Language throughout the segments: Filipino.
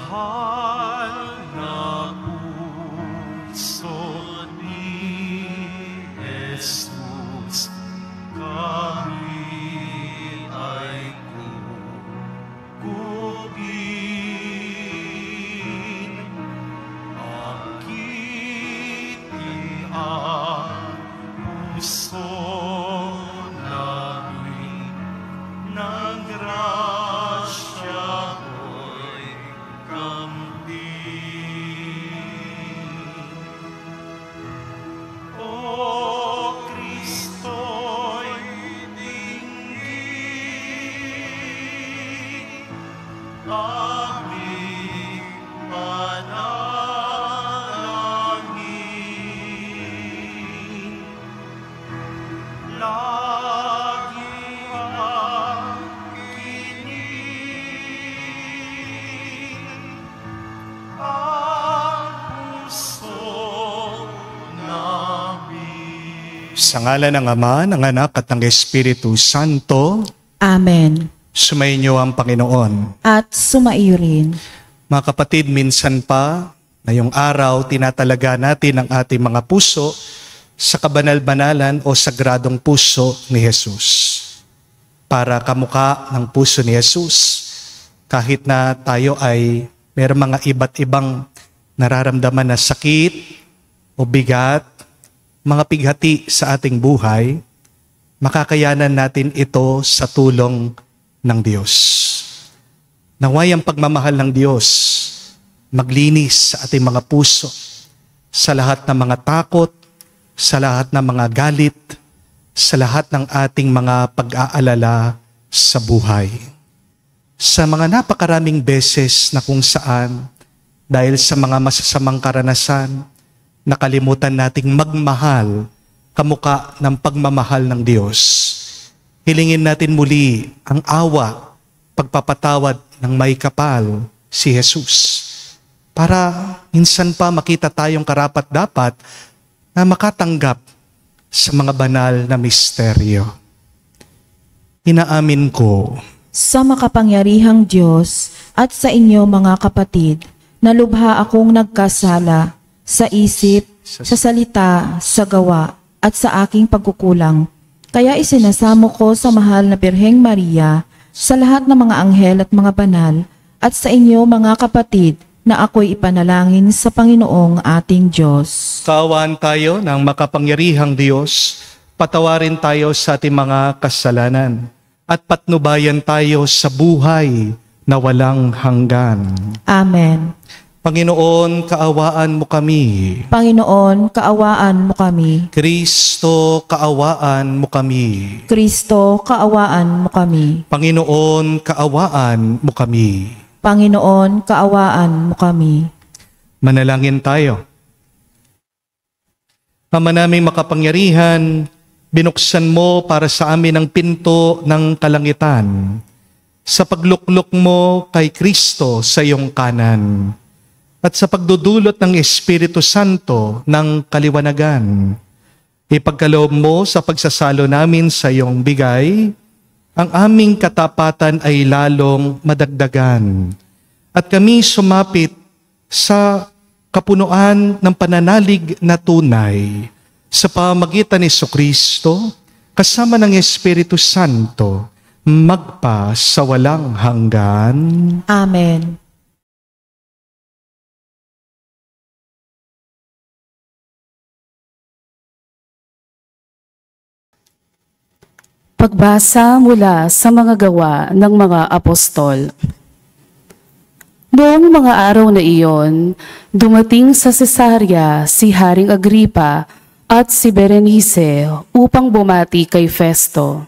mahal na puso ni Jesus, kami ay kukugin. Akitin ang puso namin ng grasya mo'y kambing. O Kristo'y dinggin, aming panalangin. Lagi ang kinin ang puso namin. Sa ngalan ng Ama, ng Anak at ng Espiritu Santo, Amen. sumainyo ang Panginoon. At sumaiyo rin. Mga kapatid, minsan pa, ngayong araw, tinatalaga natin ang ating mga puso sa kabanal-banalan o sagradong puso ni Jesus. Para kamukha ng puso ni Jesus, kahit na tayo ay mayroong mga iba't ibang nararamdaman na sakit o bigat, mga pighati sa ating buhay, makakayanan natin ito sa tulong ng Diyos. Naway ang pagmamahal ng Diyos maglinis sa ating mga puso, sa lahat ng mga takot, sa lahat ng mga galit, sa lahat ng ating mga pag-aalala sa buhay. Sa mga napakaraming beses na kung saan, dahil sa mga masasamang karanasan, nakalimutan nating magmahal kamukha ng pagmamahal ng Diyos. Hilingin natin muli ang awa, pagpapatawad ng may kapal, si Jesus. Para minsan pa makita tayong karapat-dapat na makatanggap sa mga banal na misteryo. Inaamin ko Sa makapangyarihang Diyos at sa inyo mga kapatid, na lubha akong nagkasala sa isip, sa salita, sa gawa, at sa aking pagkukulang. Kaya isinasamo ko sa mahal na Birheng Maria, sa lahat ng mga anghel at mga banal, at sa inyo mga kapatid, na ako'y ipanalangin sa Panginoong ating Diyos. kaawaan tayo ng makapangyarihang Diyos, patawarin tayo sa ating mga kasalanan, at patnubayan tayo sa buhay na walang hanggan. Amen. Panginoon, kaawaan mo kami. Panginoon, kaawaan mo kami. Kristo, kaawaan mo kami. Kristo, kaawaan mo kami. Panginoon, kaawaan mo kami. Panginoon, kaawaan mo kami. Manalangin tayo. Ama naming makapangyarihan, binuksan mo para sa amin ang pinto ng kalangitan. Sa pagluklok mo kay Kristo sa iyong kanan. At sa pagdudulot ng Espiritu Santo ng kaliwanagan. Ipagkaloob mo sa pagsasalo namin sa iyong bigay, ang aming katapatan ay lalong madagdagan. At kami sumapit sa kapunuan ng pananalig na tunay sa pamamagitan ni Jesucristo kasama ng Espiritu Santo magpa sa walang hanggan. Amen. Pagbasa mula sa mga gawa ng mga apostol. Noong mga araw na iyon, dumating sa Cesarea si Haring Agripa at si Berenice upang bumati kay Festo.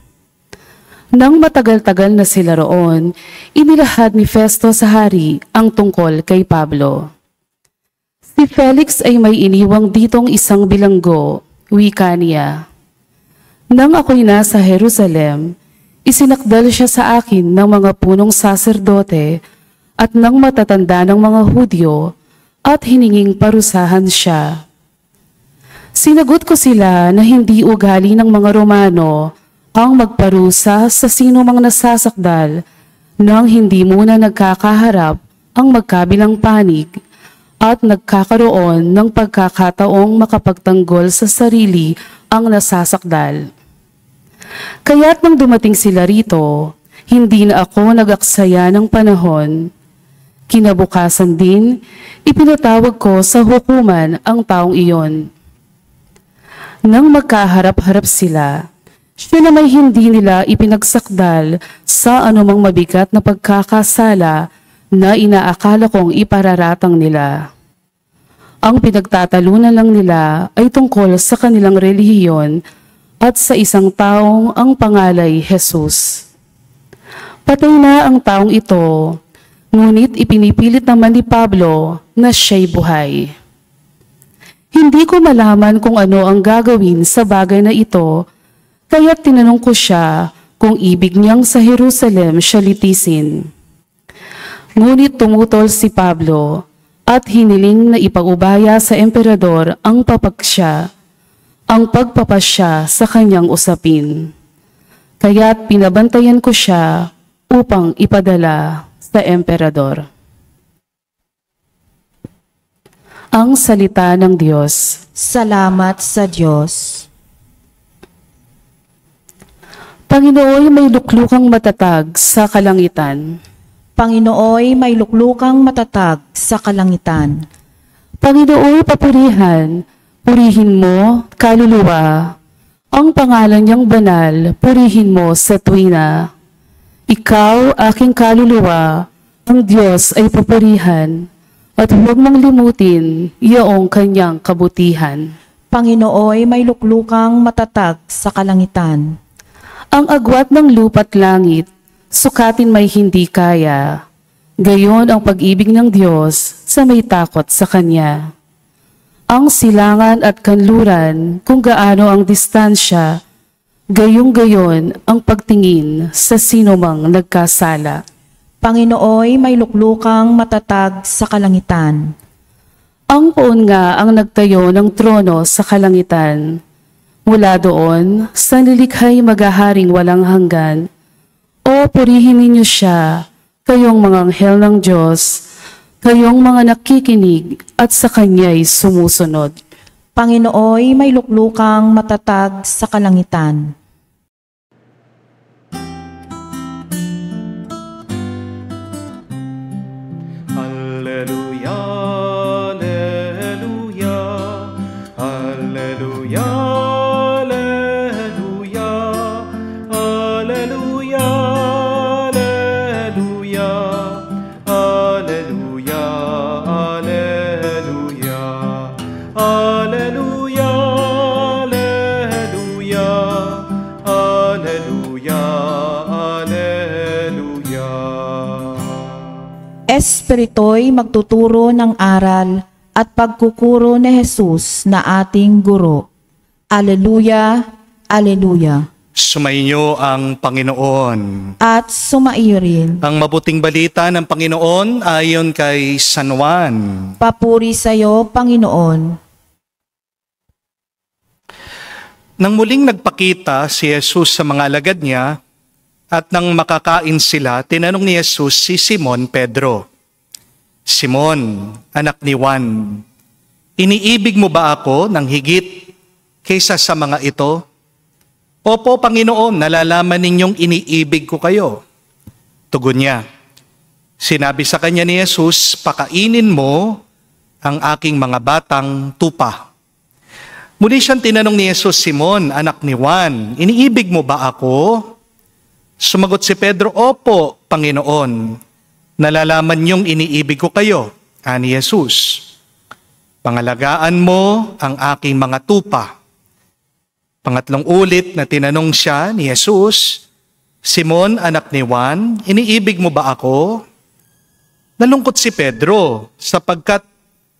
Nang matagal-tagal na sila roon, inilahad ni Festo sa hari ang tungkol kay Pablo. Si Felix ay may iniwang ditong isang bilanggo, wika niya. Nang ako'y nasa Jerusalem, isinakdal siya sa akin ng mga punong saserdote at ng matatanda ng mga Hudyo at hininging parusahan siya. Sinagot ko sila na hindi ugali ng mga Romano ang magparusa sa sino mang nasasakdal nang hindi muna nagkakaharap ang magkabilang panig at nagkakaroon ng pagkakataong makapagtanggol sa sarili ang nasasakdal. Kaya't nang dumating sila rito, hindi na ako nag-aksaya ng panahon. Kinabukasan din, ipinatawag ko sa hukuman ang taong iyon. Nang magkaharap-harap sila, siya na may hindi nila ipinagsakdal sa anumang mabigat na pagkakasala na inaakala kong ipararatang nila. Ang pinagtatalunan lang nila ay tungkol sa kanilang relihiyon at sa isang taong ang pangalay Jesus. Patay na ang taong ito, ngunit ipinipilit naman ni Pablo na siya'y buhay. Hindi ko malaman kung ano ang gagawin sa bagay na ito, kaya tinanong ko siya kung ibig niyang sa Jerusalem siya litisin. Ngunit tumutol si Pablo at hiniling na ipag-ubaya sa emperador ang ang pagpapasya sa kanyang usapin. Kaya't pinabantayan ko siya upang ipadala sa emperador. Ang salita ng Diyos. Salamat sa Diyos. Panginoon, may luklukang matatag sa kalangitan. Panginooy may luklukang matatag sa kalangitan. Panginoon, papurihan, purihin mo, kaluluwa. Ang pangalan niyang banal, purihin mo sa tuwina. Ikaw, aking kaluluwa, ang Diyos ay papurihan, at huwag mong limutin iyong kanyang kabutihan. Panginooy may luklukang matatag sa kalangitan. Ang agwat ng lupa't langit, sukatin may hindi kaya. Gayon ang pag-ibig ng Diyos sa may takot sa Kanya. Ang silangan at kanluran kung gaano ang distansya, gayong-gayon ang pagtingin sa sinumang nagkasala. Panginooy may luklukang matatag sa kalangitan. Ang poon nga ang nagtayo ng trono sa kalangitan. Mula doon, sa nilikhay maghaharing walang hanggan. O purihin ninyo siya, kayong mga anghel ng Diyos, kayong mga nakikinig at sa Kanya'y sumusunod. Panginooy may luklukang matatag sa kalangitan. Alleluia, alleluia, alleluia, alleluia, alleluia, alleluia, alleluia, alleluia, alleluia, alleluia, alleluia, alleluia. Espirito'y magtuturo ng aral at pagkukuro ni Jesus na ating guro. Alleluia, alleluia. Sumainyo ang Panginoon. At sumaiyo rin. Ang mabuting balita ng Panginoon ayon kay San Juan. Papuri sa iyo, Panginoon. Nang muling nagpakita si Jesus sa mga alagad niya, at nang makakain sila, tinanong ni Jesus si Simon Pedro, Simon, anak ni Juan, iniibig mo ba ako ng higit kaysa sa mga ito? Opo, Panginoon, nalalaman ninyong iniibig ko kayo. Tugon niya, sinabi sa kanya ni Jesus, pakainin mo ang aking mga batang tupa. Muli siyang tinanong ni Jesus, Simon, anak ni Juan, iniibig mo ba ako? Sumagot si Pedro, opo, Panginoon, nalalaman niyong iniibig ko kayo. Ani Jesus, pangalagaan mo ang aking mga tupa. Pangatlong ulit na tinanong siya ni Jesus, Simon, anak ni Juan, iniibig mo ba ako? Nalungkot si Pedro sapagkat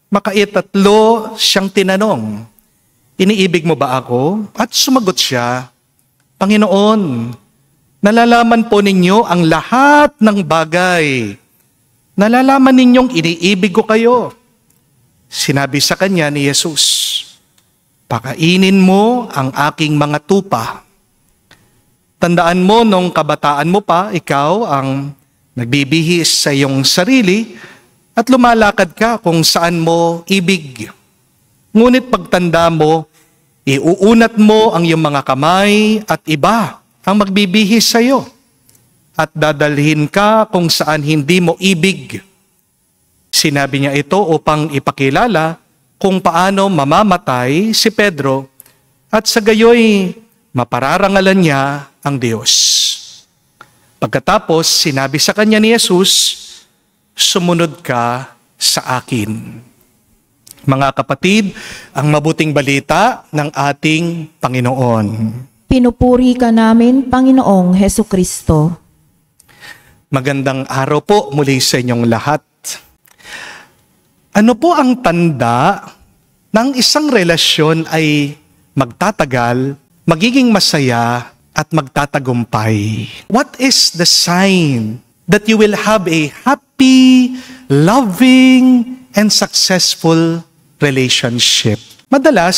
makaitatlo siyang tinanong, iniibig mo ba ako? At sumagot siya, Panginoon, nalalaman po ninyo ang lahat ng bagay. Nalalaman ninyong iniibig ko kayo. Sinabi sa kanya ni Jesus, pakainin mo ang aking mga tupa. Tandaan mo nung kabataan mo pa, ikaw ang nagbibihis sa iyong sarili at lumalakad ka kung saan mo ibig. Ngunit pagtanda mo, iuunat mo ang iyong mga kamay at iba ang magbibihis sa iyo at dadalhin ka kung saan hindi mo ibig. Sinabi niya ito upang ipakilala kung paano mamamatay si Pedro at sa gayoy mapararangalan niya ang Diyos. Pagkatapos, sinabi sa kanya ni Jesus, sumunod ka sa akin. Mga kapatid, ang mabuting balita ng ating Panginoon. Pinupuri ka namin, Panginoong Hesukristo. Magandang araw po muli sa inyong lahat. Ano po ang tanda ng isang relasyon ay magtatagal, magiging masaya, at magtatagumpay? What is the sign that you will have a happy, loving, and successful relationship? Madalas,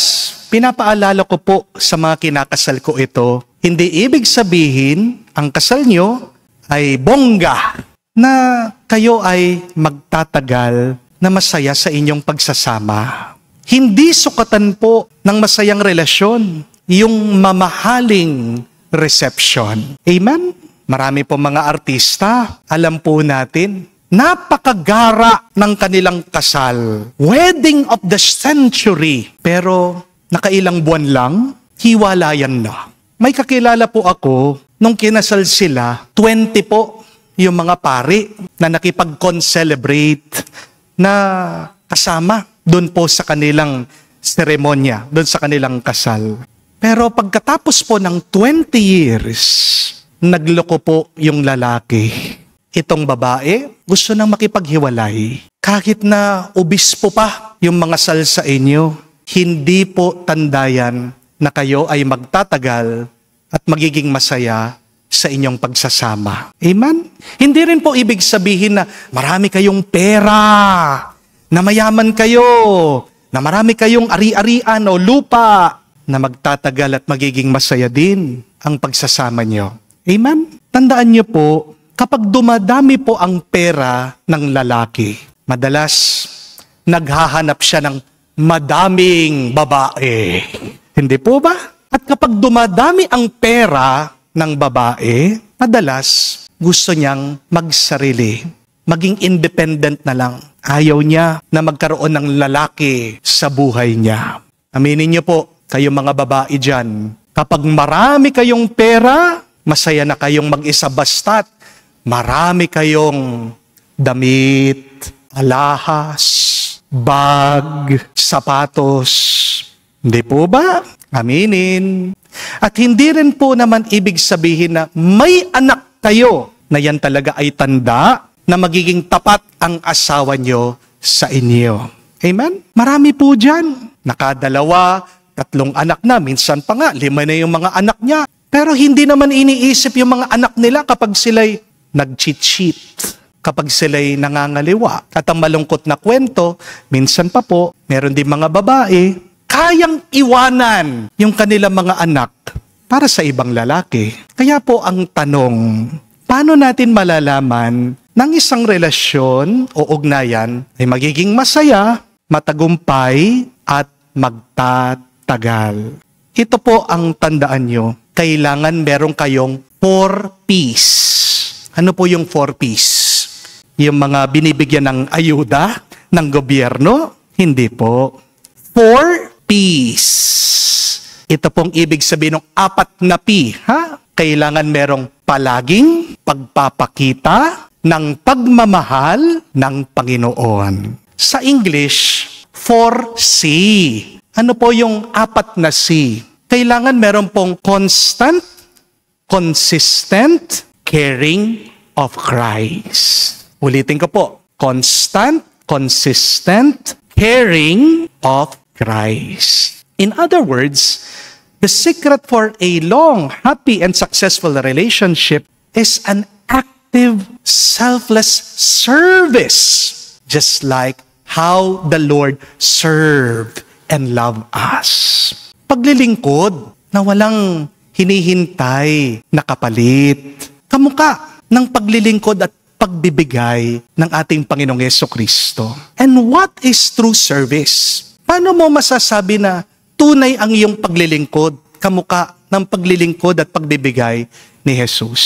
pinapaalala ko po sa mga kinakasal ko ito, hindi ibig sabihin ang kasal nyo ay bongga na kayo ay magtatagal na masaya sa inyong pagsasama. Hindi sukatan po ng masayang relasyon yung mamahaling reception. Amen? Marami po mga artista, alam po natin, napakagara ng kanilang kasal. Wedding of the century. Pero nakailang buwan lang, hiwalayan na. May kakilala po ako, nung kinasal sila, 20 po yung mga pari na nakipag-concelebrate na kasama doon po sa kanilang seremonya, doon sa kanilang kasal. Pero pagkatapos po ng 20 years, nagloko po yung lalaki. Itong babae, gusto nang makipaghiwalay. Kahit na obispo pa yung mga sal sa inyo, hindi po tandayan na kayo ay magtatagal at magiging masaya sa inyong pagsasama. Amen? Hindi rin po ibig sabihin na marami kayong pera, na mayaman kayo, na marami kayong ari-arian o lupa, na magtatagal at magiging masaya din ang pagsasama nyo. Amen? Tandaan nyo po, kapag dumadami po ang pera ng lalaki, madalas naghahanap siya ng madaming babae. Hindi po ba? At kapag dumadami ang pera ng babae, madalas gusto niyang magsarili, maging independent na lang. Ayaw niya na magkaroon ng lalaki sa buhay niya. Aminin niyo po, kayong mga babae dyan, kapag marami kayong pera, masaya na kayong mag-isa basta't marami kayong damit, alahas, bag, sapatos. Hindi po ba? Aminin. At hindi rin po naman ibig sabihin na may anak kayo na yan talaga ay tanda na magiging tapat ang asawa nyo sa inyo. Amen? Marami po dyan. Nakadalawa, 3 anak na, minsan pa nga, 5 na yung mga anak niya. Pero hindi naman iniisip yung mga anak nila kapag sila'y nag-cheat-cheat, kapag sila'y nangangaliwa. At ang malungkot na kwento, minsan pa po, meron din mga babae, kayang iwanan yung kanilang mga anak para sa ibang lalaki. Kaya po ang tanong, paano natin malalaman ng isang relasyon o ugnayan ay magiging masaya, matagumpay, at magtatagal? Ito po ang tandaan nyo. Kailangan meron kayong 4 P's. Ano po yung 4 P's? Yung mga binibigyan ng ayuda ng gobyerno? Hindi po. 4 P's. Ito pong ibig sabihin ng 4 na P. Kailangan merong palaging pagpapakita ng pagmamahal ng Panginoon. Sa English, 4C. Ano po yung 4 na C? Kailangan meron pong constant, consistent, caring of Christ. Ulitin ko po. Constant, consistent, caring of Christ. In other words, the secret for a long, happy, and successful relationship is an active, selfless service, just like how the Lord served and loved us. Paglilingkod na walang hinihintay na kapalit. Kamukha ng paglilingkod at pagbibigay ng ating Panginoong Jesucristo. And what is true service? Paano mo masasabi na tunay ang iyong paglilingkod, kamukha ng paglilingkod at pagbibigay ni Jesus?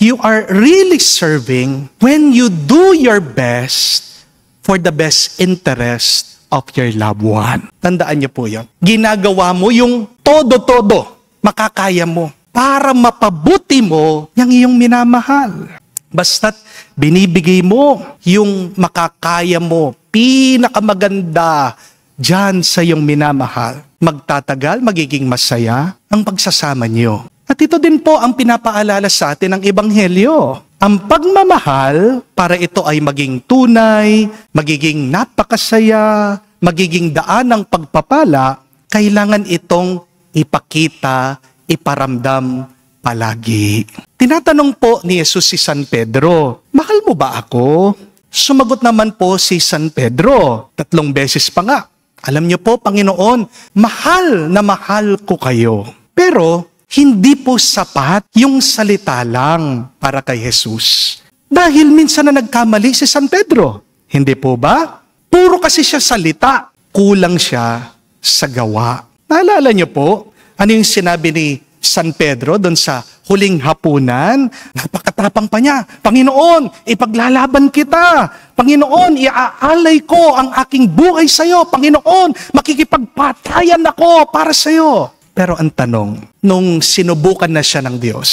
You are really serving when you do your best for the best interest of your loved one. Tandaan niyo po yan. Ginagawa mo yung todo-todo, makakaya mo, para mapabuti mo yung iyong minamahal. Basta't binibigay mo yung makakaya mo, pinakamaganda dyan sa iyong minamahal. Magtatagal, magiging masaya ang pagsasama niyo. At ito din po ang pinapaalala sa atin ng Ebanghelyo. Ang pagmamahal, para ito ay maging tunay, magiging napakasaya, magiging daan ng pagpapala, kailangan itong ipakita, iparamdam palagi. Tinatanong po ni Jesus si San Pedro, mahal mo ba ako? Sumagot naman po si San Pedro, 3 beses pa nga. Alam niyo po, Panginoon, mahal na mahal ko kayo. Pero, hindi po sapat yung salita lang para kay Jesus. Dahil minsan na nagkamali si San Pedro. Hindi po ba? Puro kasi siya salita. Kulang siya sa gawa. Naalala niyo po, ano yung sinabi ni San Pedro doon sa huling hapunan? Napakatapang pa niya. Panginoon, ipaglalaban kita. Panginoon, iaalay ko ang aking buhay sa iyo. Panginoon, makikipagpatayan ako para sa iyo. Pero ang tanong, nung sinubukan na siya ng Diyos,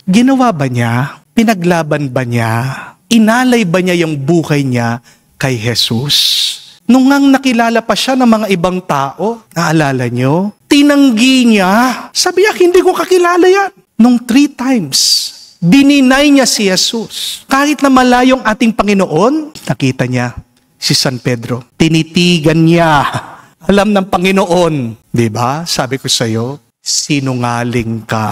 ginawa ba niya? Pinaglaban ba niya? Inalay ba niya yung buhay niya kay Jesus? Nung ngang nakilala pa siya ng mga ibang tao, naalala niyo? Tinanggi niya. Sabi niya, hindi ko kakilala yan. Nung 3 times, dininay niya si Jesus. Kahit na malayong ating Panginoon, nakita niya si San Pedro. Tinitigan niya. Alam ng Panginoon, di ba? Sabi ko sa iyo, sinungaling ka.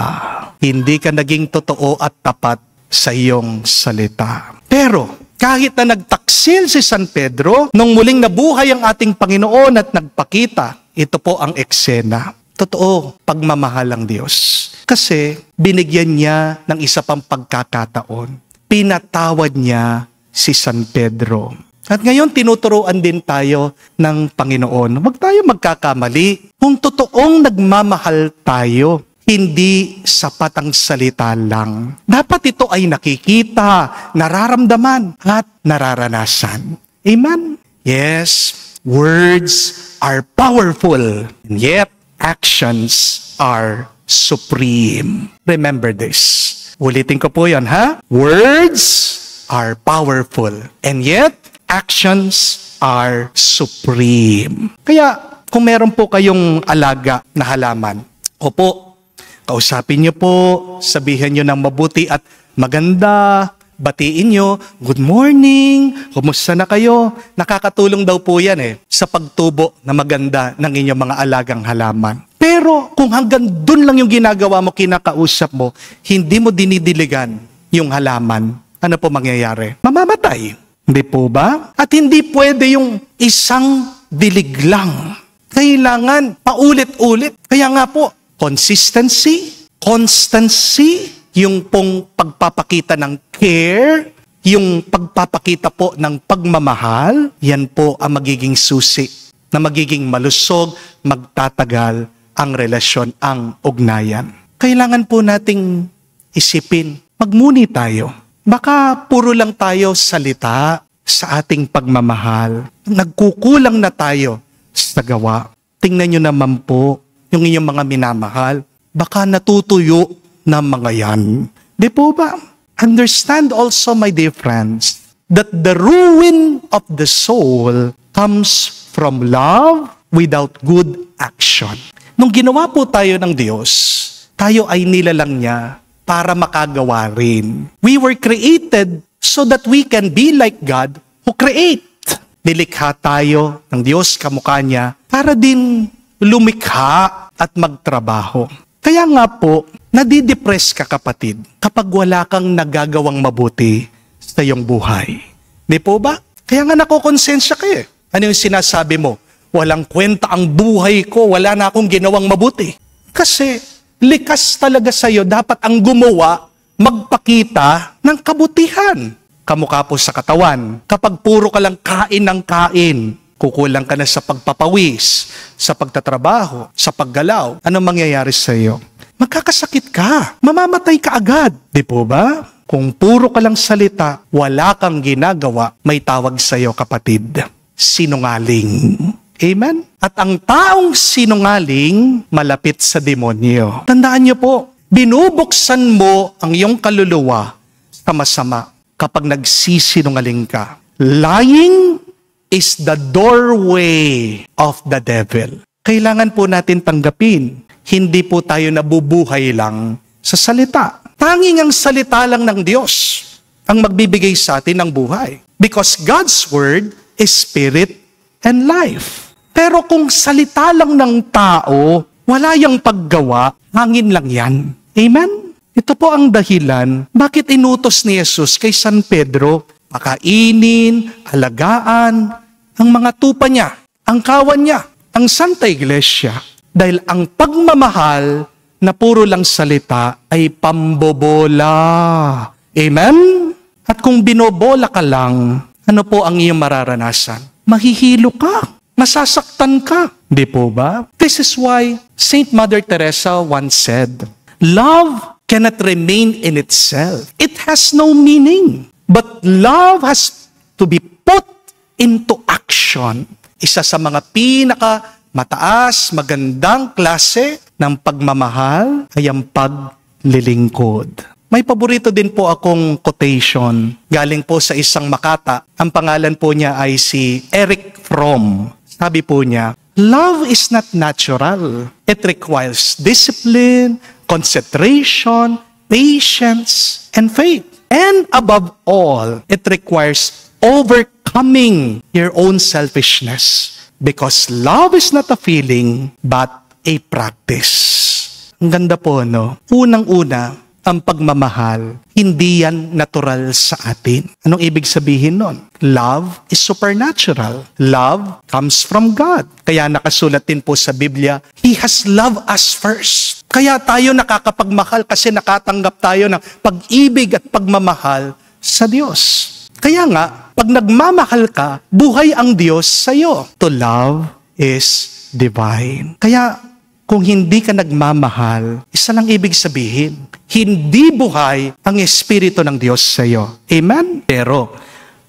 Hindi ka naging totoo at tapat sa iyong salita. Pero, kahit na nagtaksil si San Pedro, nung muling nabuhay ang ating Panginoon at nagpakita, ito po ang eksena. Totoo, pagmamahal ang Diyos. Kasi binigyan niya ng isa pang pagkakataon. Pinatawad niya si San Pedro. At ngayon tinuturuan din tayo ng Panginoon. Huwag tayo magkakamali. Kung totoong nagmamahal tayo, hindi sapat ang salita lang. Dapat ito ay nakikita, nararamdaman, at nararanasan. Amen? Yes, words are powerful, and yet actions are supreme. Remember this. Ulitin ko po yan, ha? Words are powerful, and yet actions are supreme. Kaya, kung meron po kayong alaga na halaman, opo, kausapin niyo po, sabihin niyo ng mabuti at maganda, batiin niyo, good morning, kumusta na kayo? Nakakatulong daw po yan sa pagtubo na maganda ng inyong mga alagang halaman. Pero kung hanggang dun lang yung ginagawa mo, kinakausap mo, hindi mo dinidiligan yung halaman, ano po mangyayari? Mamamatay. Hindi po ba? At hindi pwede yung isang dilig lang. Kailangan paulit-ulit. Kaya nga po, consistency, constancy, yung pong pagpapakita ng care, yung pagpapakita po ng pagmamahal, yan po ang magiging susi na magiging malusog, magtatagal ang relasyon, ang ugnayan. Kailangan po nating isipin, magmuni tayo. Baka puro lang tayo salita sa ating pagmamahal. Nagkukulang na tayo sa gawa. Tingnan nyo naman po yung inyong mga minamahal. Baka natutuyo na mga yan. Di po ba? Understand also, my dear friends, that the ruin of the soul comes from love without good action. Nung ginawa po tayo ng Diyos, tayo ay nilalang niya para makagawa rin. We were created so that we can be like God who create. Nilikha tayo ng Diyos, kamukha niya, para din lumikha at magtrabaho. Kaya nga po, nadidepress ka kapatid kapag wala kang nagagawang mabuti sa iyong buhay. Di po ba? Kaya nga nakokonsensya ka Ano yung sinasabi mo? Walang kwenta ang buhay ko, wala na akong ginawang mabuti. Kasi likas talaga sa iyo, dapat ang gumawa, magpakita ng kabutihan. Kamukha po sa katawan. Kapag puro ka lang kain ng kain, kukulang ka na sa pagpapawis, sa pagtatrabaho, sa paggalaw. Anong mangyayari sa iyo? Magkakasakit ka. Mamamatay ka agad. Di po ba? Kung puro ka lang salita, wala kang ginagawa, may tawag sa iyo, kapatid. Sinungaling. Amen? At ang taong sinungaling, malapit sa demonyo. Tandaan niyo po, binubuksan mo ang iyong kaluluwa sa masama kapag nagsisinungaling ka. Lying is the doorway of the devil. Kailangan po natin tanggapin. Hindi po tayo nabubuhay lang sa salita. Tanging ang salita lang ng Diyos ang magbibigay sa atin ng buhay. Because God's word is spirit and life. Pero kung salita lang ng tao, wala yang paggawa, hangin lang yan. Amen? Ito po ang dahilan bakit inutos ni Jesus kay San Pedro, pakainin, alagaan, ang mga tupa niya, ang kawan niya, ang Santa Iglesia. Dahil ang pagmamahal na puro lang salita ay pambobola. Amen? At kung binobola ka lang, ano po ang iyong mararanasan? Mahihilo ka. Masasaktan ka. Di po ba? This is why Saint Mother Teresa once said, love cannot remain in itself. It has no meaning. But love has to be put into action. Isa sa mga mataas, magandang klase ng pagmamahal ay ang paglilingkod. May paborito din po akong quotation. Galing po sa isang makata. Ang pangalan po niya ay si Erich Fromm. Sabi po niya, love is not natural. It requires discipline, concentration, patience, and faith. And above all, it requires overcoming your own selfishness. Because love is not a feeling, but a practice. Ang ganda po, no? Unang-una, ang pagmamahal, hindi yan natural sa atin. Anong ibig sabihin nun? Love is supernatural. Love comes from God. Kaya nakasulat din po sa Biblia, He has loved us first. Kaya tayo nakakapagmahal kasi nakatanggap tayo ng pag-ibig at pagmamahal sa Diyos. Kaya nga, pag nagmamahal ka, buhay ang Diyos sa iyo. To love is divine. Kaya, kung hindi ka nagmamahal, isa lang ibig sabihin, hindi buhay ang Espiritu ng Diyos sa iyo. Amen? Pero,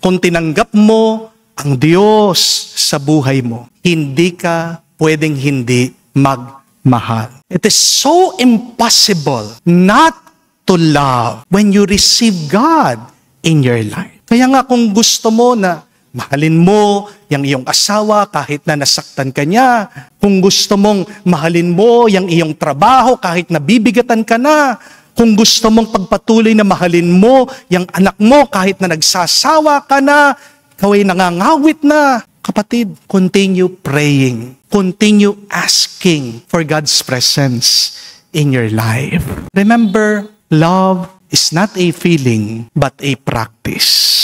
kung tinanggap mo ang Diyos sa buhay mo, hindi ka pwedeng hindi magmahal. It is so impossible not to love when you receive God in your life. Kaya nga kung gusto mo na mahalin mo yung iyong asawa kahit na nasaktan ka niya. Kung gusto mong mahalin mo yung iyong trabaho kahit na bibigatan ka na. Kung gusto mong pagpatuloy na mahalin mo yung anak mo kahit na nagsasawa ka na, ikaw ay nangangawit na. Kapatid, continue praying. Continue asking for God's presence in your life. Remember, love is not a feeling but a practice.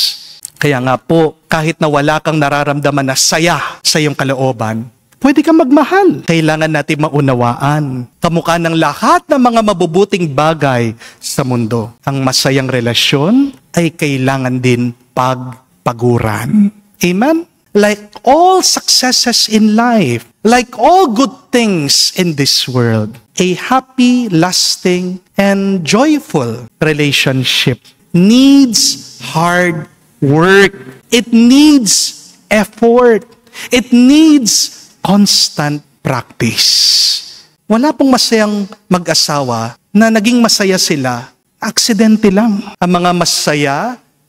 Kaya nga po, kahit na wala kang nararamdaman na saya sa iyong kalooban, pwede kang magmahal. Kailangan natin maunawaan. Kamukha ng lahat ng mga mabubuting bagay sa mundo. Ang masayang relasyon ay kailangan din pagpaguran. Amen? Like all successes in life, like all good things in this world, a happy, lasting, and joyful relationship needs hard work. It needs effort. It needs constant practice. Wala pong masayang mag-asawa na naging masaya sila, aksidente lang. Ang mga masaya,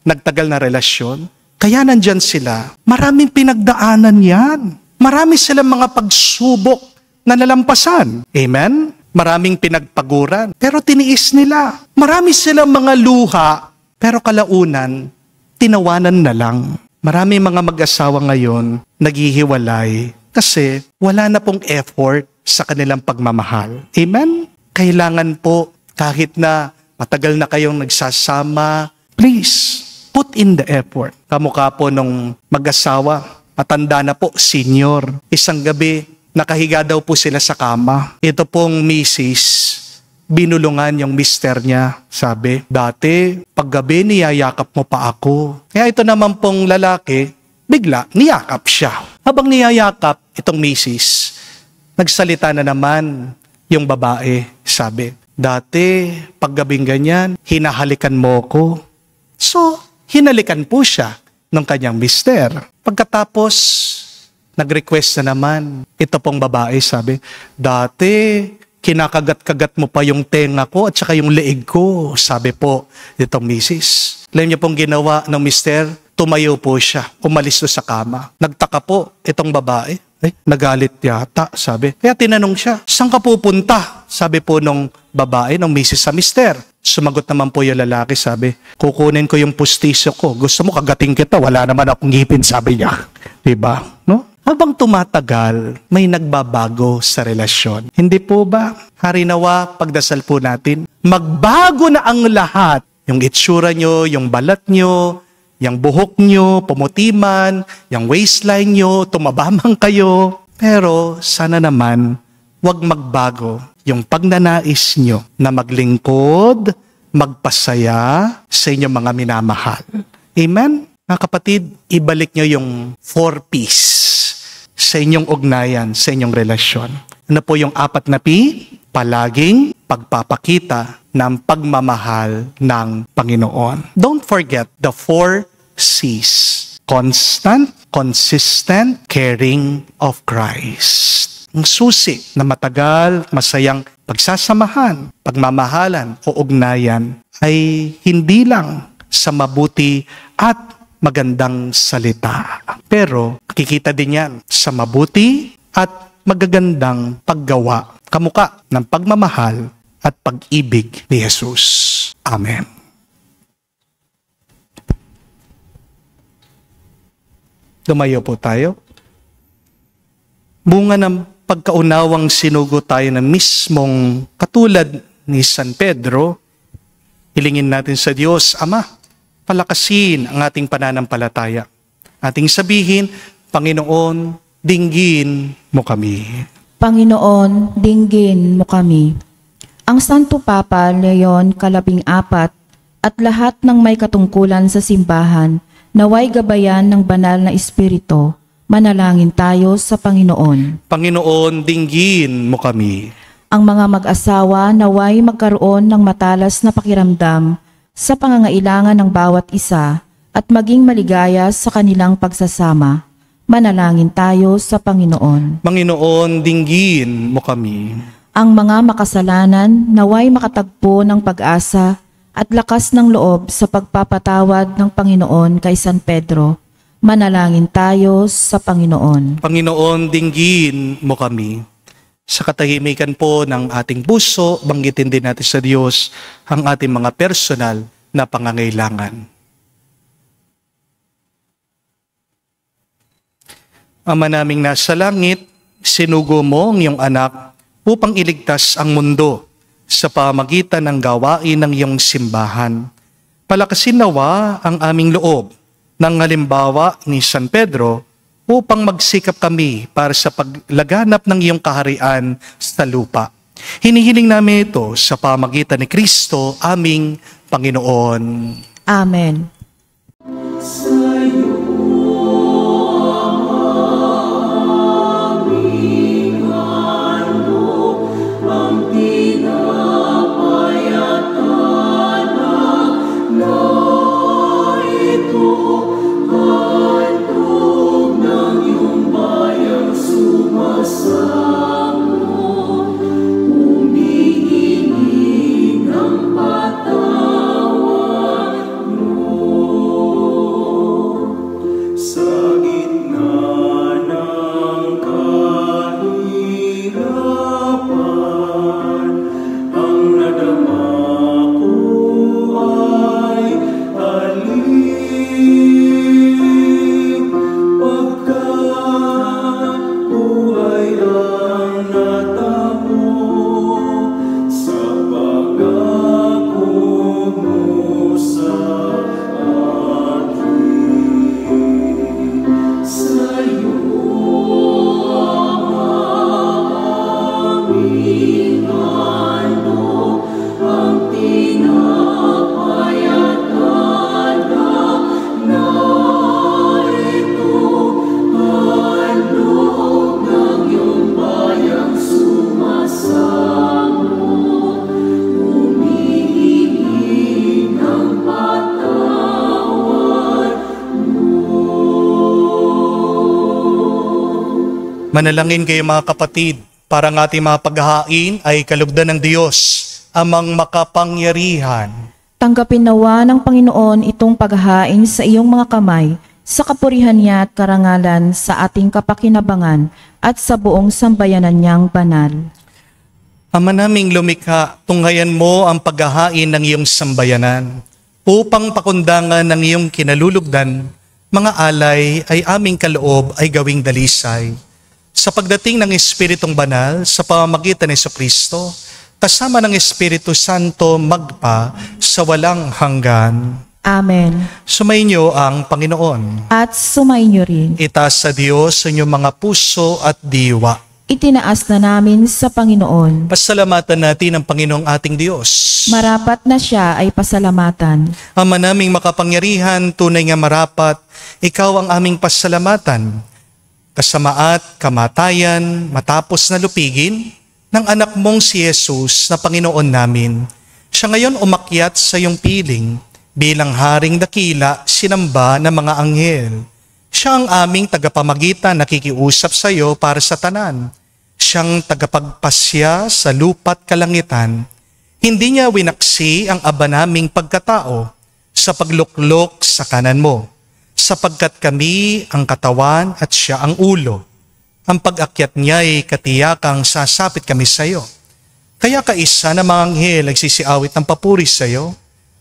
nagtagal na relasyon, kaya nandyan sila. Maraming pinagdaanan yan. Marami silang mga pagsubok na nalampasan. Amen? Maraming pinagpaguran, pero tiniis nila. Marami silang mga luha, pero kalaunan, tinawanan na lang. Marami mga mag-asawa ngayon naghihiwalay kasi wala na pong effort sa kanilang pagmamahal. Amen? Kailangan po kahit na matagal na kayong nagsasama, please put in the effort. Kamukha po nung mag-asawa, matanda na po, senior. Isang gabi, nakahiga daw po sila sa kama. Ito pong misis, binulungan yung mister niya. Sabi, dati, paggabi niyayakap mo pa ako. Kaya ito naman pong lalaki, bigla, niyakap siya. Habang niyayakap itong misis, nagsalita na naman yung babae. Sabi, dati, paggabing ganyan, hinahalikan mo ko. So, hinalikan po siya ng kanyang mister. Pagkatapos, nag-request na naman. Ito pong babae, sabi, dati, kinakagat-kagat mo pa yung tenga ko at saka yung leeg ko. Sabi po itong misis. Alam niyo pong ginawa ng mister, tumayo po siya, umalis do sa kama. Nagtaka po itong babae. Nagalit yata, sabi. Kaya tinanong siya, saan ka pupunta? Sabi po nung babae, nung misis sa mister. Sumagot naman po yung lalaki, sabi, kukunin ko yung pustiso ko. Gusto mo kagating kita, wala naman akong ngipin, sabi niya. Diba? No? Habang tumatagal, may nagbabago sa relasyon. Hindi po ba? Harinawa, pagdasal po natin, magbago na ang lahat. Yung itsura nyo, yung balat nyo, yung buhok nyo, pumutiman, yung waistline nyo, tumabamang kayo. Pero sana naman, wag magbago yung pagnanais nyo na maglingkod, magpasaya sa inyong mga minamahal. Amen? Mga kapatid, ibalik nyo yung 4Ps sa inyong ugnayan, sa inyong relasyon. Ano po yung 4 na P? Palaging pagpapakita ng pagmamahal ng Panginoon. Don't forget the 4 C's. Constant, consistent, caring of Christ. Ang susi na matagal, masayang pagsasamahan, pagmamahalan o ugnayan ay hindi lang sa mabuti at magandang salita. Pero makikita din yan sa mabuti at magagandang paggawa, kamuka ng pagmamahal at pag-ibig ni Jesus. Amen. Tumayo po tayo. Bunga ng pagkaunawang sinugo tayo na mismong katulad ni San Pedro, hilingin natin sa Diyos, Ama, palakasin ang ating pananampalataya. Ating sabihin, Panginoon, dinggin mo kami. Panginoon, dinggin mo kami. Ang Santo Papa Leon XIV at lahat ng may katungkulan sa simbahan, naway gabayan ng banal na Espiritu, manalangin tayo sa Panginoon. Panginoon, dinggin mo kami. Ang mga mag-asawa naway magkaroon ng matalas na pakiramdam sa pangangailangan ng bawat isa at maging maligaya sa kanilang pagsasama. Manalangin tayo sa Panginoon. Panginoon, dinggin mo kami. Ang mga makasalanan naway makatagpo ng pag-asa at lakas ng loob sa pagpapatawad ng Panginoon kay San Pedro. Manalangin tayo sa Panginoon. Panginoon, dinggin mo kami. Sa katahimikan po ng ating puso, banggitin din natin sa Diyos ang ating mga personal na pangangailangan. Ama naming nasa langit, sinugo mo ang iyong anak upang iligtas ang mundo sa pamagitan ng gawain ng iyong simbahan. Palakasin nawa ang aming loob ng halimbawa ni San Pedro upang magsikap kami para sa paglaganap ng iyong kaharian sa lupa. Hinihiling namin ito sa pamagitan ni Kristo, aming Panginoon. Amen. Manalangin kayo mga kapatid, para ang ating mga paghahain ay kalugdan ng Diyos, amang makapangyarihan. Tanggapin nawa ng Panginoon itong paghahain sa iyong mga kamay, sa kapurihan niya at karangalan sa ating kapakinabangan at sa buong sambayanan niyang banal. Ama naming lumikha, tunghayan mo ang paghahain ng iyong sambayanan, upang pakundangan ng iyong kinalulugdan, mga alay ay aming kaloob ay gawing dalisay. Sa pagdating ng Espiritong Banal sa pamamagitan ni Jesucristo, kasama ng Espiritu Santo magpa sa walang hanggan. Amen. Sumainyo ang Panginoon. At sumainyo rin. Itaas sa Diyos sa inyong mga puso at diwa. Itinaas na namin sa Panginoon. Pasalamatan natin ang Panginoong ating Diyos. Marapat na siya ay pasalamatan. Ama naming makapangyarihan, tunay nga marapat, ikaw ang aming pasalamatan. Kasama at kamatayan, matapos na lupigin ng anak mong si Jesus na Panginoon namin. Siya ngayon umakyat sa iyong piling bilang haring dakila, sinamba ng mga anghel. Siya ang aming tagapamagitan, nakikiusap sa iyo para sa tanan. Siyang tagapagpasya sa lupa't kalangitan. Hindi niya winaksi ang aba naming pagkatao sa pagluklok sa kanan mo, sapagkat kami ang katawan at siya ang ulo. Ang pag-akyat niya ay katiyakang sasapit kami sa iyo. Kaya kaisa na mga anghel nagsisiawit ng papuri sa iyo,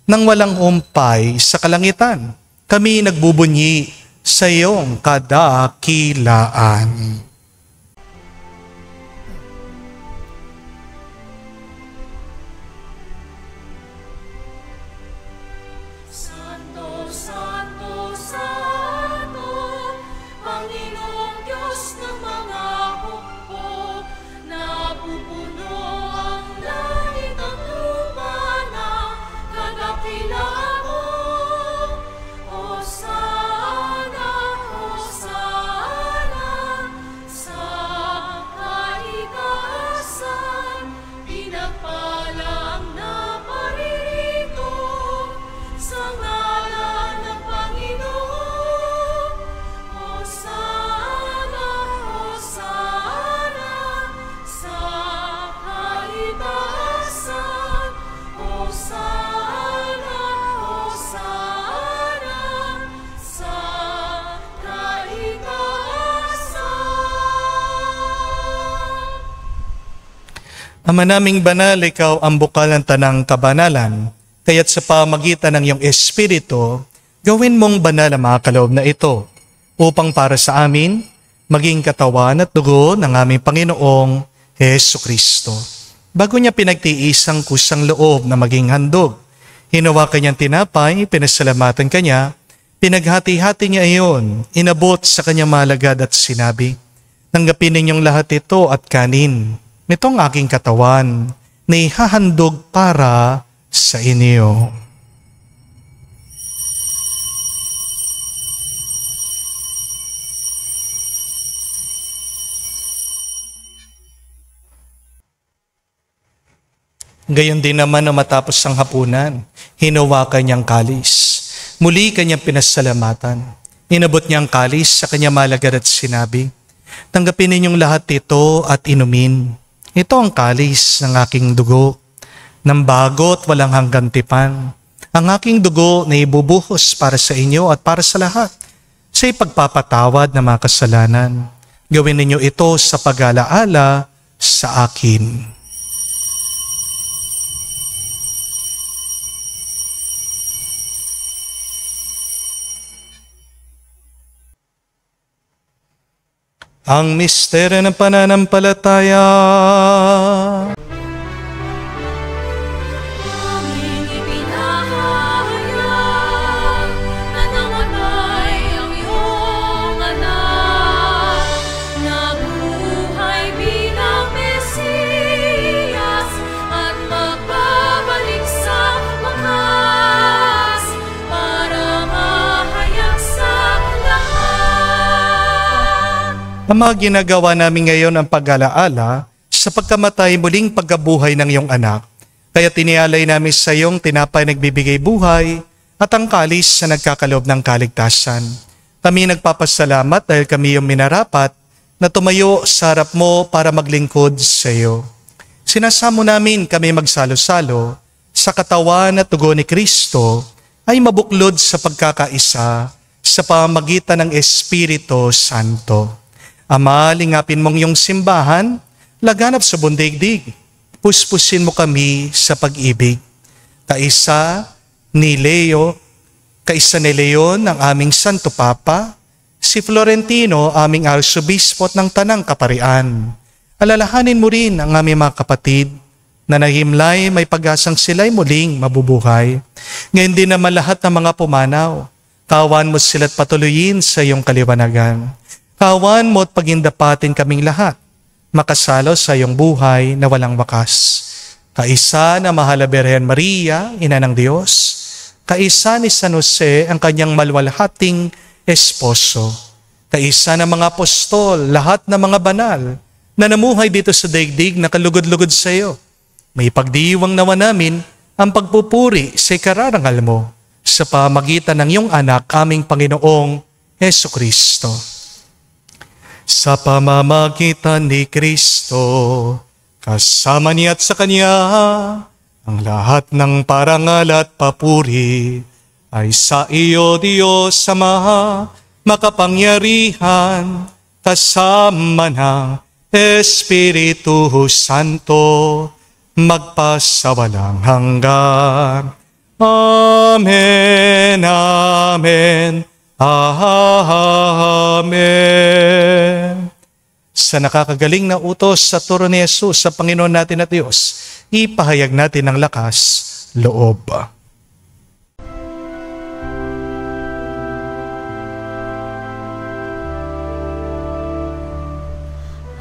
nang walang humpay sa kalangitan. Kami nagbubunyi sa iyong kadakilaan. Santo, Santo, Santo, Panginoong Diyos ng mga hukbo, napupuno ang langit at lupa ng kadakilaan mo. Hosana, Hosana, sa kaitaasan, pinagpala ang naparirito sa ngalan ng Panginoon. Hosana, Hosana, sa kaitaasan. Hosana, Hosana, sa kaitaasan. Ama naming banal, ikaw ang bukal ng tanang kabanalan, kaya't sa pamagitan ng iyong Espiritu, gawin mong banal ang mga kaloob na ito, upang para sa amin, maging katawan at dugo ng aming Panginoong Jesucristo. Bago niya pinagtiis ang kusang loob na maging handog, hinawa kanyang tinapay, pinasalamatan kanya, pinaghati-hati niya iyon, inabot sa kanyang malagad at sinabi, "Tanggapin ninyong lahat ito at kanin. Itong aking katawan na ihahandog para sa inyo." Gayon din naman na matapos ang hapunan, hinawakan niyang kalis. Muli kanyang pinasalamatan. Inabot niya ang kalis sa kanyang malagad at sinabi, "Tanggapin ninyong lahat ito at inumin. Ito ang kalis ng aking dugo, ng bago at walang hanggang tipan. Ang aking dugo na ibubuhos para sa inyo at para sa lahat, sa ipagpapatawad ng mga kasalanan. Gawin ninyo ito sa pag-alaala sa akin." Ang misteryo ng pananampalataya. Aming ipinahayag na namatay ang iyong anak, nabuhay bilang Mesiyas at magbabalik sa wakas para mahayag sa lahat. Ang mga ginagawa namin ngayon ang pag-alaala sa pagkamatay muling pagkabuhay ng iyong anak. Kaya tinialay namin sa iyong tinapay nagbibigay buhay at ang kalis na nagkakaloob ng kaligtasan. Kami nagpapasalamat dahil kami yung minarapat na tumayo sa harap mo para maglingkod sa iyo. Sinasamo namin kami magsalo-salo sa katawan at dugo ni Kristo ay mabuklod sa pagkakaisa sa pamamagitan ng Espiritu Santo. Ama, lingapin mong iyong simbahan, laganap sa bundigdig. Puspusin mo kami sa pag-ibig. Kaisa ni Leon ang aming Santo Papa, si Florentino aming Arsobispo ng Tanang Kaparian. Alalahanin mo rin ang aming mga kapatid na nahimlay may pag-asang sila'y muling mabubuhay. Ngayon din naman lahat ng mga pumanaw, kawan mo sila't patuloyin sa iyong kaliwanagan. Kawan mo at pagindapatin kaming lahat, makasalo sa iyong buhay na walang wakas. Kaisa na Mahal na Birhen Maria, Ina ng Diyos, kaisa ni San Jose ang kanyang malwalhating esposo, kaisa ng mga apostol, lahat ng mga banal na namuhay dito sa daigdig na kalugod-lugod sa iyo. May pagdiwang nawa namin ang pagpupuri sa ikararangal mo sa pamagitan ng iyong anak, aming Panginoong Hesukristo. Sa pamamagitan ni Kristo, kasama niya at sa Kanya, ang lahat ng parangal at papuri ay sa iyo, Diyos Ama, makapangyarihan, kasama ng Espiritu Santo, magpasawalang hanggan. Amen, amen, amen. Sa nakakagaling na utos sa turo ni Jesus sa Panginoon natin at Diyos, ipahayag natin ang lakas loob.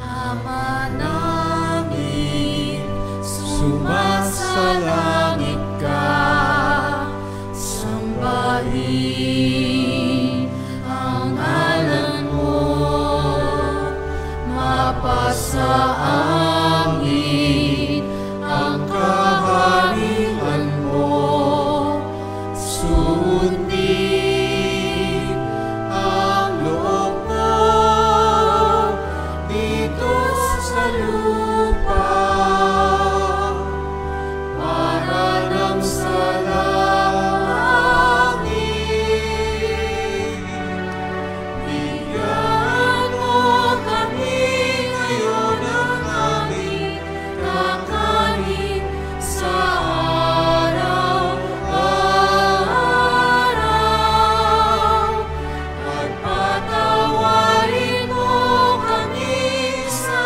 Ama namin, sumasalangit ka, sambahin ang ngalan mo, mapasa amin ang kaharian mo, sundin ang loob mo dito sa lupa, para nang sa langit. Bigyan mo kami ngayon ng aming kakanin sa araw-araw, at patawarin mo kami sa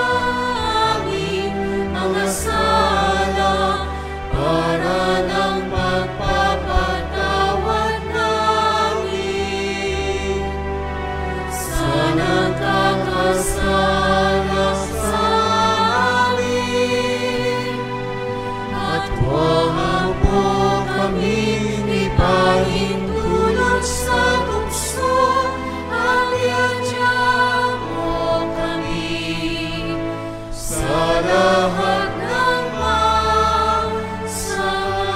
aming mga sala, para ng pagpapatawad namin sa nagkakasala sa amin. At huwag mo kami ipahintulot sa tukso, at iadya mo kami sa lahat ng masama.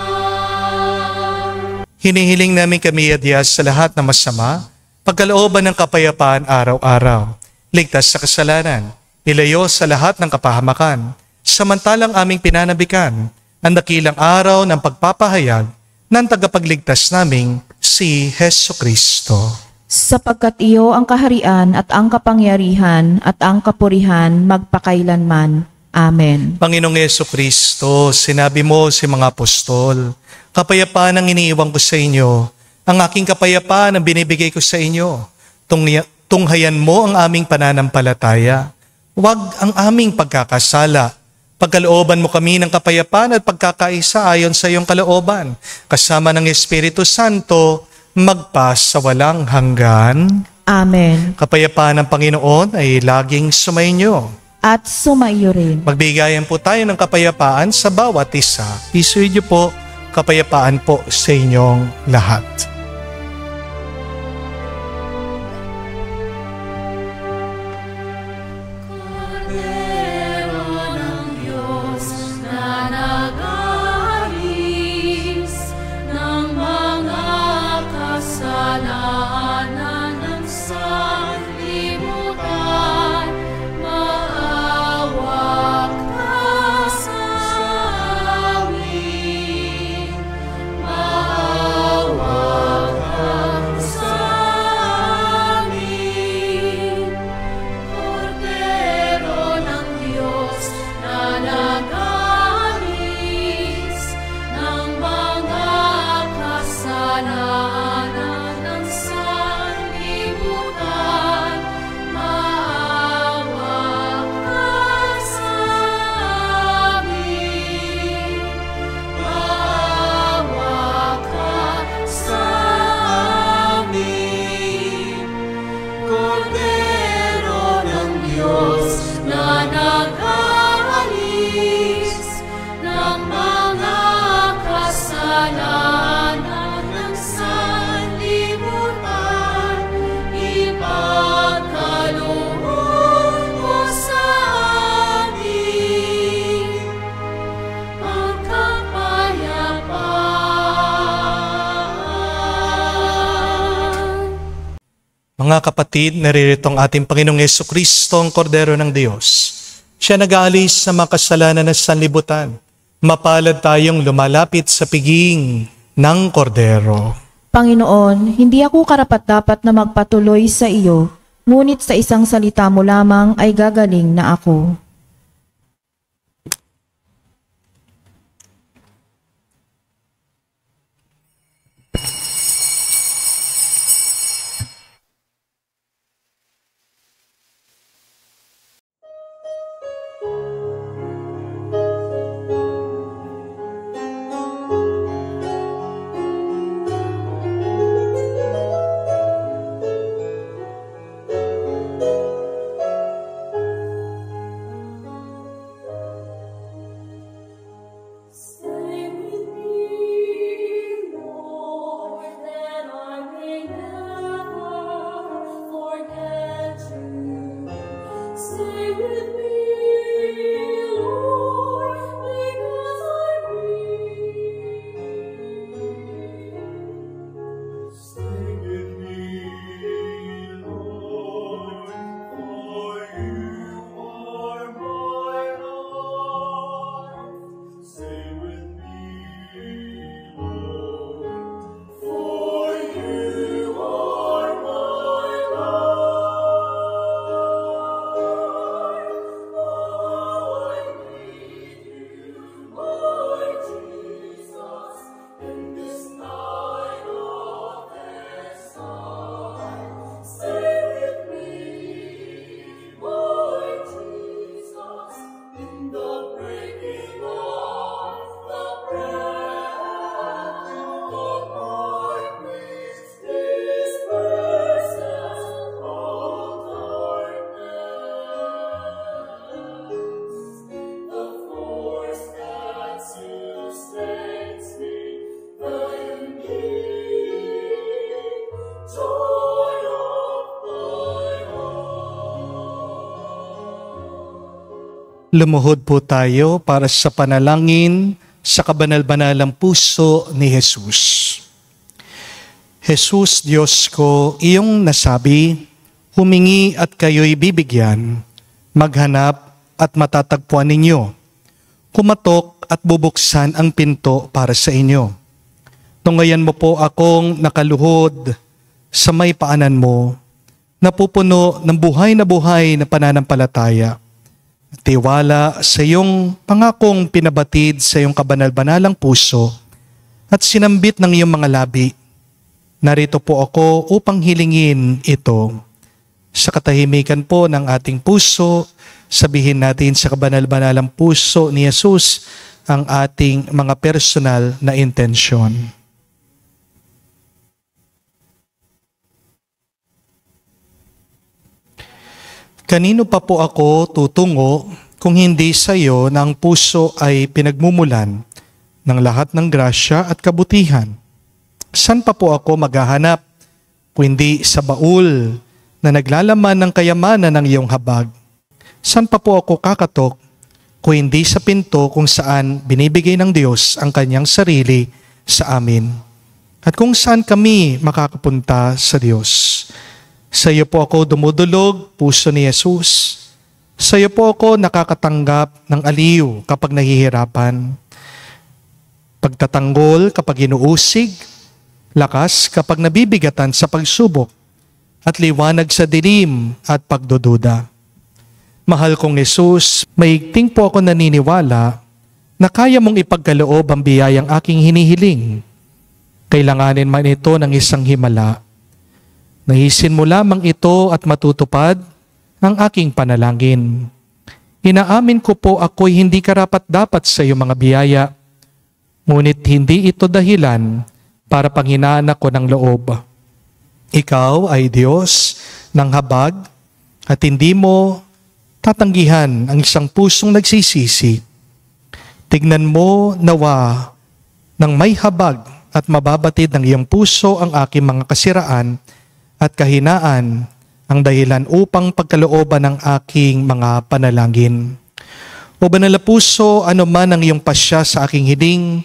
Hinihiling namin kami adya sa lahat ng masama, pagkalooban ng kapayapaan araw-araw, ligtas sa kasalanan, ilayo sa lahat ng kapahamakan, samantalang aming pinanabikan ang dakilang araw ng pagpapahayag ng tagapagligtas naming si Hesukristo. Sapagkat iyo ang kaharian at ang kapangyarihan at ang kapurihan magpakailanman. Amen. Panginoong Hesukristo, sinabi mo si mga apostol, kapayapaan ang iniiwan ko sa inyo, ang aking kapayapaan ang binibigay ko sa inyo. Tunghayan mo ang aming pananampalataya. Huwag ang aming pagkakasala. Pagkalooban mo kami ng kapayapaan at pagkakaisa ayon sa iyong kalooban. Kasama ng Espiritu Santo, magpasawalang hanggan. Amen. Kapayapaan ng Panginoon ay laging sumainyo. At sumaiyo rin. Magbigayan po tayo ng kapayapaan sa bawat isa. Isuyo po, kapayapaan po sa inyong lahat. Kordero ng Diyos na nag-aalis ng mga kasalanan ng sanlibutan, Mga kapatid, naririto ang ating Panginoong Jesucristo, ang Kordero ng Diyos. Siya nag-aalis sa mga kasalanan ng sanlibutan. Mapalad tayong lumalapit sa piging ng Kordero. Panginoon, hindi ako karapat-dapat na magpatuloy sa iyo, ngunit sa isang salita mo lamang ay gagaling na ako. Stay with me, Lord, that I may never forget you. Stay with me, Lord, because I need. Stay with me, Lord, for you are my life. Stay with me, Lord, for you are my life. Oh, I need you, Lord Jesus, in this night of exile. Stay with me, Lord Jesus, in the breaking of the breath of darkness, disperses all darkness. The force that sustains me, the unique joy of my heart. Lumuhod po tayo para sa panalangin sa kabanal-banalang puso ni Jesus. Jesus, Diyos ko, iyong nasabi, humingi at kayo'y bibigyan, maghanap at matatagpuan ninyo, kumatok at bubuksan ang pinto para sa inyo. Tunghayan mo po akong nakaluhod sa may paanan mo, napupuno ng buhay na pananampalataya. Tiwala sa iyong pangakong pinabatid sa iyong kabanal-banalang puso at sinambit ng iyong mga labi. Narito po ako upang hilingin ito. Sa katahimikan po ng ating puso, sabihin natin sa kabanal-banalang puso ni Jesus ang ating mga personal na intensyon. Kanino pa po ako tutungo kung hindi sa iyo na ang puso ay pinagmumulan ng lahat ng grasya at kabutihan? Saan pa po ako maghahanap kung hindi sa baul na naglalaman ng kayamanan ng iyong habag? Saan pa po ako kakatok kung hindi sa pinto kung saan binibigay ng Diyos ang kanyang sarili sa amin? At kung saan kami makakapunta sa Diyos? Sa iyo po ako dumudulog, puso ni Jesus. Sa iyo po ako nakakatanggap ng aliw kapag nahihirapan. Pagtatanggol kapag inuusig, lakas kapag nabibigatan sa pagsubok, at liwanag sa dilim at pagdududa. Mahal kong Jesus, maigting po ako naniniwala na kaya mong ipagkaloob ang biyayang aking hinihiling. Kailanganin man ito ng isang himala. Nahisin mo lamang ito at matutupad ang aking panalangin. Inaamin ko po ako'y hindi karapat-dapat sa iyong mga biyaya, ngunit hindi ito dahilan para panghinaan ako ng loob. Ikaw ay Diyos ng habag at hindi mo tatanggihan ang isang pusong nagsisisi. Tignan mo nawa ng may habag at mababatid ng iyong puso ang aking mga kasiraan at kahinaan ang dahilan upang pagkalooban ng aking mga panalangin. O banal na puso, ano man ang iyong pasya sa aking hiling,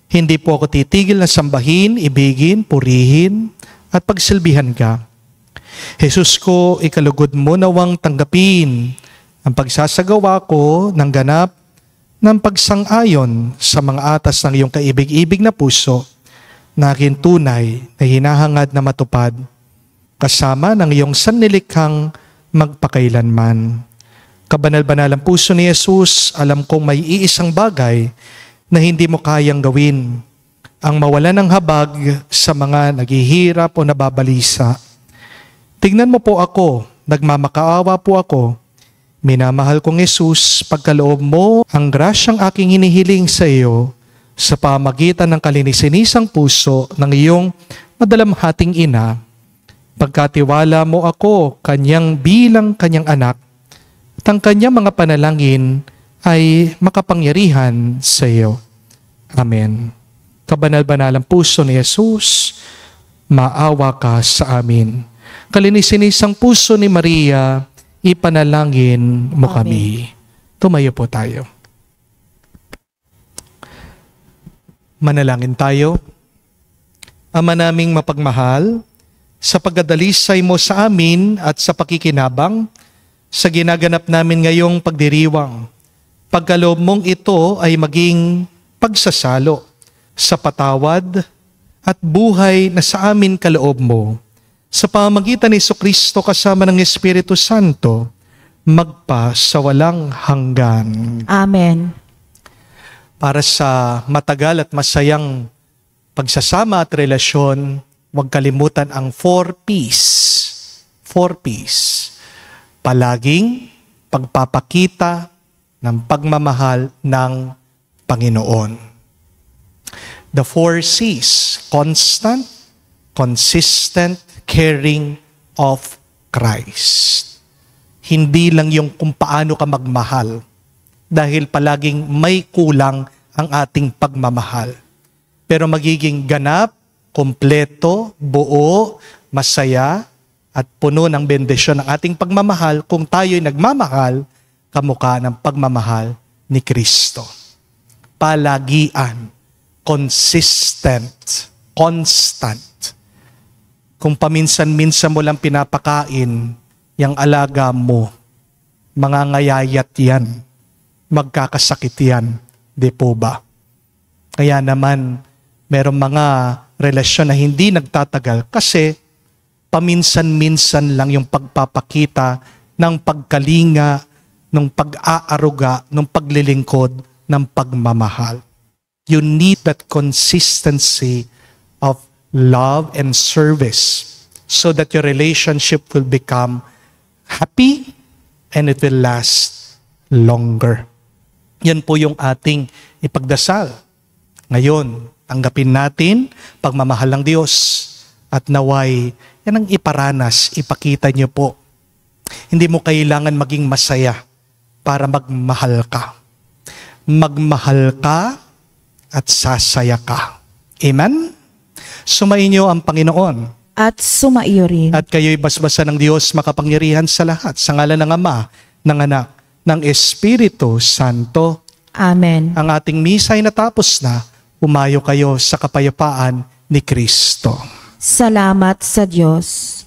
hindi po ako titigil na sambahin, ibigin, purihin, at pagsilbihan ka. Jesus ko, ikalugod mo nawang tanggapin ang pagsasagawa ko ng ganap ng pagsang-ayon sa mga atas ng iyong kaibig-ibig na puso na aking tunay na hinahangad na matupad kasama ng iyong sanlilikhang magpakailanman. Kabanal-banalang puso ni Jesus, alam kong may iisang bagay na hindi mo kayang gawin, ang mawala ng habag sa mga naghihirap o nababalisa. Tingnan mo po ako, nagmamakaawa po ako. Minamahal kong Jesus, pagkaloob mo ang grasyang aking hinihiling sa iyo sa pamagitan ng kalinisin-isang puso ng iyong madalamhating ina. Pagkatiwala mo ako kanyang bilang kanyang anak, at ang kanyang mga panalangin ay makapangyarihan sa iyo. Amen. Kabanal-banalang puso ni Jesus, maawa ka sa amin. Kalinisin-isang puso ni Maria, ipanalangin mo kami. Tumayo po tayo. Manalangin tayo. Ama naming mapagmahal, sa pagdadalisay mo sa amin at sa pakikinabang, sa ginaganap namin ngayong pagdiriwang, pagkaloob mong ito ay maging pagsasalo sa patawad at buhay na sa amin kaloob mo. Sa pamagitan ni Jesucristo kasama ng Espiritu Santo, magpa sa walang hanggan. Amen. Para sa matagal at masayang pagsasama at relasyon, huwag kalimutan ang 4Ps. 4Ps. Palaging pagpapakita ng pagmamahal ng Panginoon. The 4Cs, constant, consistent caring of Christ. Hindi lang yung kung paano ka magmahal, dahil palaging may kulang ang ating pagmamahal. Pero magiging ganap, kompleto, buo, masaya, at puno ng bendisyon ng ating pagmamahal kung tayo'y nagmamahal kamukha ng pagmamahal ni Kristo. Palagian, consistent, constant. Kung paminsan-minsan mo lang pinapakain, yung alaga mo, mangangayayat yan, magkakasakit yan, di po ba? Kaya naman, merong mga relasyon na hindi nagtatagal kasi paminsan-minsan lang yung pagpapakita ng pagkalinga, ng pag-aaruga, ng paglilingkod, ng pagmamahal. You need that consistency of love and service so that your relationship will become happy and it will last longer. Yan po yung ating ipagdasal. Ngayon, tanggapin natin pagmamahal ng Diyos at naway yan ang iparanas, ipakita niyo po. Hindi mo kailangan maging masaya para magmahal ka. Magmahal ka at sasaya ka. Amen? Sumainyo ang Panginoon. At sumaiyo rin. At kayo'y basbasan ng Diyos makapangyarihan sa lahat. Sa ngalan ng Ama, ng Anak, ng Espiritu Santo. Amen. Ang ating misa ay natapos na. Umayo kayo sa kapayapaan ni Kristo. Salamat sa Diyos.